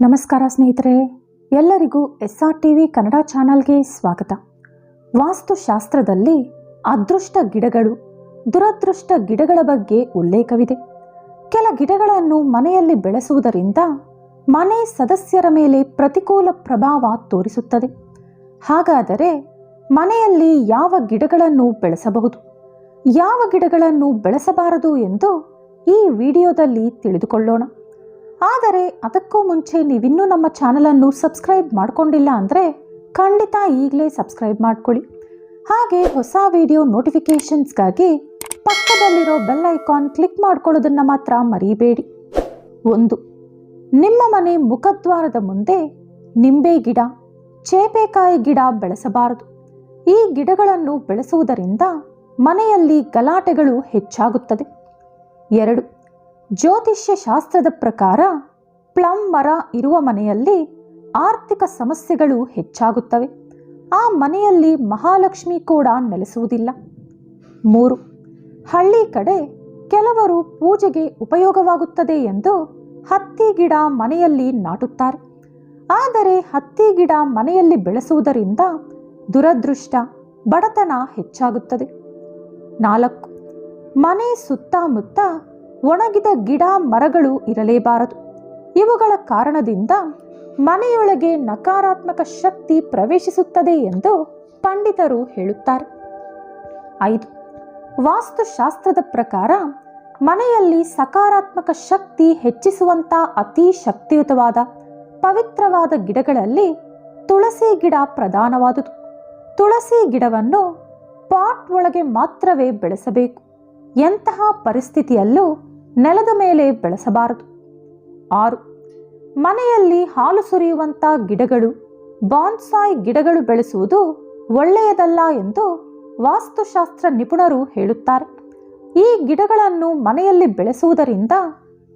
ನಮಸ್ಕಾರ ಸ್ನೇಹಿತರೆ, ಎಲ್ಲರಿಗೂ SR TV ಕನ್ನಡ ಚಾನಲ್ಗೆ ಸ್ವಾಗತ. ವಾಸ್ತುಶಾಸ್ತ್ರದಲ್ಲಿ ಅದೃಷ್ಟ ಗಿಡಗಳು, ದುರದೃಷ್ಟ ಗಿಡಗಳ ಬಗ್ಗೆ ಉಲ್ಲೇಖವಿದೆ. ಕೆಲ ಗಿಡಗಳನ್ನು ಮನೆಯಲ್ಲಿ ಬೆಳೆಸುವುದರಿಂದ ಮನೆ ಸದಸ್ಯರ ಮೇಲೆ ಪ್ರತಿಕೂಲ ಪ್ರಭಾವ ತೋರಿಸುತ್ತದೆ. ಹಾಗಾದರೆ ಮನೆಯಲ್ಲಿ ಯಾವ ಗಿಡಗಳನ್ನು ಬೆಳೆಸಬಹುದು, ಯಾವ ಗಿಡಗಳನ್ನು ಬೆಳೆಸಬಾರದು ಎಂದು ಈ ವಿಡಿಯೋದಲ್ಲಿ ತಿಳಿದುಕೊಳ್ಳೋಣ. ಆದರೆ ಅದಕ್ಕೂ ಮುಂಚೆ ನೀವಿನ್ನೂ ನಮ್ಮ ಚಾನಲನ್ನು ಸಬ್ಸ್ಕ್ರೈಬ್ ಮಾಡಿಕೊಂಡಿಲ್ಲ ಅಂದರೆ ಖಂಡಿತ ಈಗಲೇ ಸಬ್ಸ್ಕ್ರೈಬ್ ಮಾಡ್ಕೊಳ್ಳಿ. ಹಾಗೆ ಹೊಸ ವಿಡಿಯೋ ನೋಟಿಫಿಕೇಷನ್ಸ್ಗಾಗಿ ಪಕ್ಕದಲ್ಲಿರೋ ಬೆಲ್ ಐಕಾನ್ ಕ್ಲಿಕ್ ಮಾಡ್ಕೊಳ್ಳೋದನ್ನು ಮಾತ್ರ ಮರಿಬೇಡಿ. 1. ನಿಮ್ಮ ಮನೆ ಮುಖದ್ವಾರದ ಮುಂದೆ ನಿಂಬೆ ಗಿಡ, ಚೇಪೆಕಾಯಿ ಗಿಡ ಬೆಳೆಸಬಾರದು. ಈ ಗಿಡಗಳನ್ನು ಬೆಳೆಸುವುದರಿಂದ ಮನೆಯಲ್ಲಿ ಗಲಾಟೆಗಳು ಹೆಚ್ಚಾಗುತ್ತದೆ. 2. ಜ್ಯೋತಿಷ್ಯ ಶಾಸ್ತ್ರದ ಪ್ರಕಾರ ಪ್ಲಮ್ ಮರ ಇರುವ ಮನೆಯಲ್ಲಿ ಆರ್ಥಿಕ ಸಮಸ್ಯೆಗಳು ಹೆಚ್ಚಾಗುತ್ತವೆ. ಆ ಮನೆಯಲ್ಲಿ ಮಹಾಲಕ್ಷ್ಮಿ ಕೂಡ ನೆಲೆಸುವುದಿಲ್ಲ. 3. ಹಳ್ಳಿ ಕಡೆ ಕೆಲವರು ಪೂಜೆಗೆ ಉಪಯೋಗವಾಗುತ್ತದೆ ಎಂದು ಹತ್ತಿ ಗಿಡ ಮನೆಯಲ್ಲಿ ನಾಟುತ್ತಾರೆ. ಆದರೆ ಹತ್ತಿ ಗಿಡ ಮನೆಯಲ್ಲಿ ಬೆಳೆಸುವುದರಿಂದ ದುರದೃಷ್ಟ, ಬಡತನ ಹೆಚ್ಚಾಗುತ್ತದೆ. 4. ಮನೆ ಸುತ್ತಮುತ್ತ ಒಣಗಿದ ಗಿಡ ಮರಗಳು ಇರಲೇಬಾರದು. ಇವುಗಳ ಕಾರಣದಿಂದ ಮನೆಯೊಳಗೆ ನಕಾರಾತ್ಮಕ ಶಕ್ತಿ ಪ್ರವೇಶಿಸುತ್ತದೆ ಎಂದು ಪಂಡಿತರು ಹೇಳುತ್ತಾರೆ. 5. ವಾಸ್ತುಶಾಸ್ತ್ರದ ಪ್ರಕಾರ ಮನೆಯಲ್ಲಿ ಸಕಾರಾತ್ಮಕ ಶಕ್ತಿ ಹೆಚ್ಚಿಸುವಂಥ ಅತಿ ಶಕ್ತಿಯುತವಾದ ಪವಿತ್ರವಾದ ಗಿಡಗಳಲ್ಲಿ ತುಳಸಿ ಗಿಡ ಪ್ರಧಾನವಾದುದು. ತುಳಸಿ ಗಿಡವನ್ನು ಪಾಟ್ ಒಳಗೆ ಮಾತ್ರವೇ ಬೆಳೆಸಬೇಕು. ಎಂತಹ ಪರಿಸ್ಥಿತಿಯಲ್ಲೂ ನೆಲದ ಮೇಲೆ ಬೆಳೆಸಬಾರದು. 6. ಮನೆಯಲ್ಲಿ ಹಾಲು ಸುರಿಯುವಂಥ ಗಿಡಗಳು, ಬಾನ್ಸಾಯ್ ಗಿಡಗಳು ಬೆಳೆಸುವುದು ಒಳ್ಳೆಯದಲ್ಲ ಎಂದು ವಾಸ್ತುಶಾಸ್ತ್ರ ನಿಪುಣರು ಹೇಳುತ್ತಾರೆ. ಈ ಗಿಡಗಳನ್ನು ಮನೆಯಲ್ಲಿ ಬೆಳೆಸುವುದರಿಂದ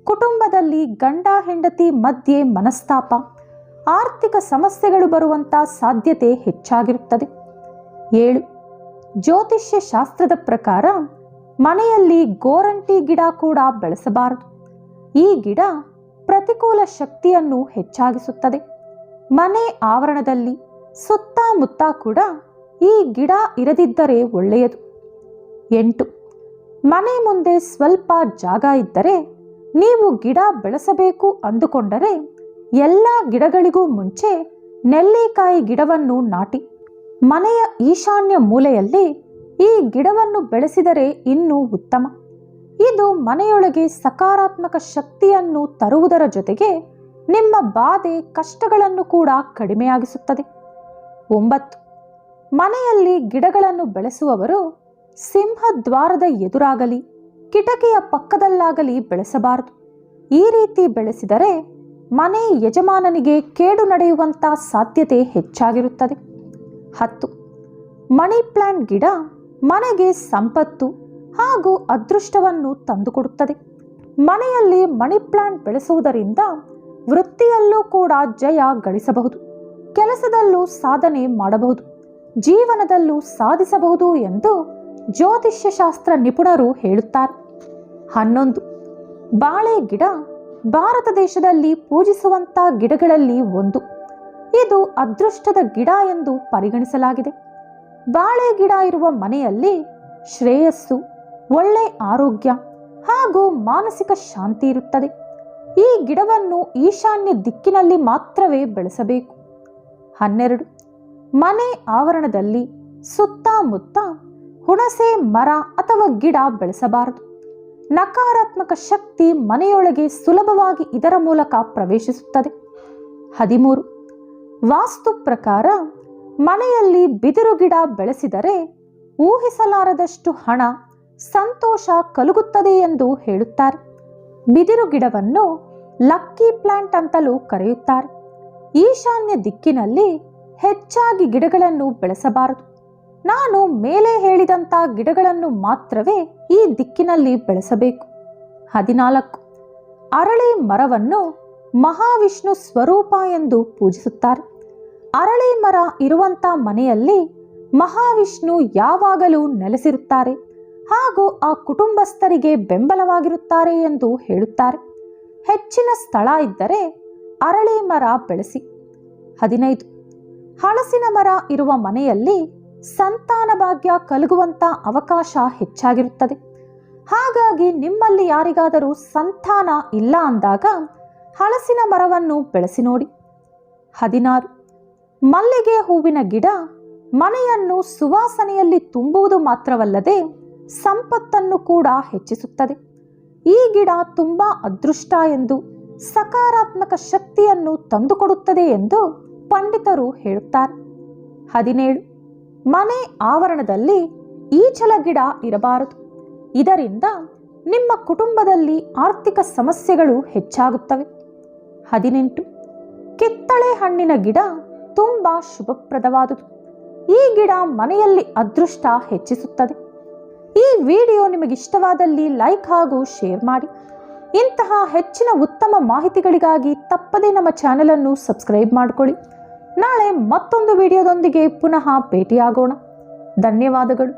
ಕುಟುಂಬದಲ್ಲಿ ಗಂಡ ಹೆಂಡತಿ ಮಧ್ಯೆ ಮನಸ್ತಾಪ, ಆರ್ಥಿಕ ಸಮಸ್ಯೆಗಳು ಬರುವಂಥ ಸಾಧ್ಯತೆ ಹೆಚ್ಚಾಗಿರುತ್ತದೆ. 7. ಜ್ಯೋತಿಷ್ಯ ಶಾಸ್ತ್ರದ ಪ್ರಕಾರ ಮನೆಯಲ್ಲಿ ಗೋರಂಟಿ ಗಿಡ ಕೂಡ ಬೆಳೆಸಬಾರದು. ಈ ಗಿಡ ಪ್ರತಿಕೂಲ ಶಕ್ತಿಯನ್ನು ಹೆಚ್ಚಾಗಿಸುತ್ತದೆ. ಮನೆ ಆವರಣದಲ್ಲಿ ಸುತ್ತಮುತ್ತ ಕೂಡ ಈ ಗಿಡ ಇರದಿದ್ದರೆ ಒಳ್ಳೆಯದು. 8. ಮನೆ ಮುಂದೆ ಸ್ವಲ್ಪ ಜಾಗ ಇದ್ದರೆ ನೀವು ಗಿಡ ಬೆಳೆಸಬೇಕು ಅಂದುಕೊಂಡರೆ ಎಲ್ಲ ಗಿಡಗಳಿಗೂ ಮುಂಚೆ ನೆಲ್ಲಿಕಾಯಿ ಗಿಡವನ್ನು ನಾಟಿ. ಮನೆಯ ಈಶಾನ್ಯ ಮೂಲೆಯಲ್ಲಿ ಈ ಗಿಡವನ್ನು ಬೆಳೆಸಿದರೆ ಇನ್ನೂ ಉತ್ತಮ. ಇದು ಮನೆಯೊಳಗೆ ಸಕಾರಾತ್ಮಕ ಶಕ್ತಿಯನ್ನು ತರುವುದರ ಜೊತೆಗೆ ನಿಮ್ಮ ಬಾಧೆ ಕಷ್ಟಗಳನ್ನು ಕೂಡ ಕಡಿಮೆಯಾಗಿಸುತ್ತದೆ. 9. ಮನೆಯಲ್ಲಿ ಗಿಡಗಳನ್ನು ಬೆಳೆಸುವವರು ಸಿಂಹದ್ವಾರದ ಎದುರಾಗಲಿ ಕಿಟಕಿಯ ಪಕ್ಕದಲ್ಲಾಗಲಿ ಬೆಳೆಸಬಾರದು. ಈ ರೀತಿ ಬೆಳೆಸಿದರೆ ಮನೆ ಯಜಮಾನನಿಗೆ ಕೇಡು ನಡೆಯುವಂಥ ಸಾಧ್ಯತೆ ಹೆಚ್ಚಾಗಿರುತ್ತದೆ. 10. ಮನಿ ಪ್ಲಾಂಟ್ ಗಿಡ ಮನೆಗೆ ಸಂಪತ್ತು ಹಾಗೂ ಅದೃಷ್ಟವನ್ನು ತಂದುಕೊಡುತ್ತದೆ. ಮನೆಯಲ್ಲಿ ಮನಿ ಪ್ಲಾಂಟ್ ಬೆಳೆಸುವುದರಿಂದ ವೃತ್ತಿಯಲ್ಲೂ ಕೂಡ ಜಯ ಗಳಿಸಬಹುದು, ಕೆಲಸದಲ್ಲೂ ಸಾಧನೆ ಮಾಡಬಹುದು, ಜೀವನದಲ್ಲೂ ಸಾಧಿಸಬಹುದು ಎಂದು ಜ್ಯೋತಿಷ್ಯ ಶಾಸ್ತ್ರ ನಿಪುಣರು ಹೇಳುತ್ತಾರೆ. 11. ಬಾಳೆ ಗಿಡ ಭಾರತ ದೇಶದಲ್ಲಿ ಪೂಜಿಸುವಂಥ ಗಿಡಗಳಲ್ಲಿ ಒಂದು. ಇದು ಅದೃಷ್ಟದ ಗಿಡ ಎಂದು ಪರಿಗಣಿಸಲಾಗಿದೆ. ಬಾಳೆ ಗಿಡ ಇರುವ ಮನೆಯಲ್ಲಿ ಶ್ರೇಯಸ್ಸು, ಒಳ್ಳೆ ಆರೋಗ್ಯ ಹಾಗೂ ಮಾನಸಿಕ ಶಾಂತಿ ಇರುತ್ತದೆ. ಈ ಗಿಡವನ್ನು ಈಶಾನ್ಯ ದಿಕ್ಕಿನಲ್ಲಿ ಮಾತ್ರವೇ ಬೆಳೆಸಬೇಕು. 12. ಮನೆ ಆವರಣದಲ್ಲಿ ಸುತ್ತಮುತ್ತ ಹುಣಸೆ ಮರ ಅಥವಾ ಗಿಡ ಬೆಳೆಸಬಾರದು. ನಕಾರಾತ್ಮಕ ಶಕ್ತಿ ಮನೆಯೊಳಗೆ ಸುಲಭವಾಗಿ ಇದರ ಮೂಲಕ ಪ್ರವೇಶಿಸುತ್ತದೆ. 13. ವಾಸ್ತು ಪ್ರಕಾರ ಮನೆಯಲ್ಲಿ ಬಿದಿರು ಗಿಡ ಬೆಳೆಸಿದರೆ ಊಹಿಸಲಾರದಷ್ಟು ಹಣ, ಸಂತೋಷ ಕಲುಗುತ್ತದೆ ಎಂದು ಹೇಳುತ್ತಾರೆ. ಬಿದಿರು ಗಿಡವನ್ನು ಲಕ್ಕಿ ಪ್ಲಾಂಟ್ ಅಂತಲೂ ಕರೆಯುತ್ತಾರೆ. ಈಶಾನ್ಯ ದಿಕ್ಕಿನಲ್ಲಿ ಹೆಚ್ಚಾಗಿ ಗಿಡಗಳನ್ನು ಬೆಳೆಸಬಾರದು. ನಾನು ಮೇಲೆ ಹೇಳಿದಂಥ ಗಿಡಗಳನ್ನು ಮಾತ್ರವೇ ಈ ದಿಕ್ಕಿನಲ್ಲಿ ಬೆಳೆಸಬೇಕು. 14. ಅರಳಿ ಮರವನ್ನು ಮಹಾವಿಷ್ಣು ಸ್ವರೂಪ ಎಂದು ಪೂಜಿಸುತ್ತಾರೆ. ಅರಳಿ ಮರ ಇರುವಂಥ ಮನೆಯಲ್ಲಿ ಮಹಾವಿಷ್ಣು ಯಾವಾಗಲೂ ನೆಲೆಸಿರುತ್ತಾರೆ ಹಾಗೂ ಆ ಕುಟುಂಬಸ್ಥರಿಗೆ ಬೆಂಬಲವಾಗಿರುತ್ತಾರೆ ಎಂದು ಹೇಳುತ್ತಾರೆ. ಹೆಚ್ಚಿನ ಸ್ಥಳ ಇದ್ದರೆ ಅರಳಿ ಮರ ಬೆಳೆಸಿ. 15. ಹಲಸಿನ ಮರ ಇರುವ ಮನೆಯಲ್ಲಿ ಸಂತಾನ ಭಾಗ್ಯ ಕಲಗುವಂತ ಅವಕಾಶ ಹೆಚ್ಚಾಗಿರುತ್ತದೆ. ಹಾಗಾಗಿ ನಿಮ್ಮಲ್ಲಿ ಯಾರಿಗಾದರೂ ಸಂತಾನ ಇಲ್ಲ ಅಂದಾಗ ಹಲಸಿನ ಮರವನ್ನು ಬೆಳೆಸಿ ನೋಡಿ. 16. ಮಲ್ಲಿಗೆ ಹೂವಿನ ಗಿಡ ಮನೆಯನ್ನು ಸುವಾಸನೆಯಲ್ಲಿ ತುಂಬುವುದು ಮಾತ್ರವಲ್ಲದೆ ಸಂಪತ್ತನ್ನು ಕೂಡ ಹೆಚ್ಚಿಸುತ್ತದೆ. ಈ ಗಿಡ ತುಂಬಾ ಅದೃಷ್ಟ ಎಂದು, ಸಕಾರಾತ್ಮಕ ಶಕ್ತಿಯನ್ನು ತಂದುಕೊಡುತ್ತದೆ ಎಂದು ಪಂಡಿತರು ಹೇಳುತ್ತಾರೆ. 17. ಮನೆ ಆವರಣದಲ್ಲಿ ಈಚಲ ಗಿಡ ಇರಬಾರದು. ಇದರಿಂದ ನಿಮ್ಮ ಕುಟುಂಬದಲ್ಲಿ ಆರ್ಥಿಕ ಸಮಸ್ಯೆಗಳು ಹೆಚ್ಚಾಗುತ್ತವೆ. 18. ಕಿತ್ತಳೆ ಹಣ್ಣಿನ ಗಿಡ ತುಂಬಾ ಶುಭಪ್ರದವಾದುದು. ಈ ಗಿಡ ಮನೆಯಲ್ಲಿ ಅದೃಷ್ಟ ಹೆಚ್ಚಿಸುತ್ತದೆ. ಈ ವಿಡಿಯೋ ನಿಮಗಿಷ್ಟವಾದಲ್ಲಿ ಲೈಕ್ ಹಾಗೂ ಶೇರ್ ಮಾಡಿ. ಇಂತಹ ಹೆಚ್ಚಿನ ಉತ್ತಮ ಮಾಹಿತಿಗಳಿಗಾಗಿ ತಪ್ಪದೇ ನಮ್ಮ ಚಾನೆಲ್ ಅನ್ನು ಸಬ್ಸ್ಕ್ರೈಬ್ ಮಾಡಿಕೊಳ್ಳಿ. ನಾಳೆ ಮತ್ತೊಂದು ವಿಡಿಯೋದೊಂದಿಗೆ ಪುನಃ ಭೇಟಿಯಾಗೋಣ. ಧನ್ಯವಾದಗಳು.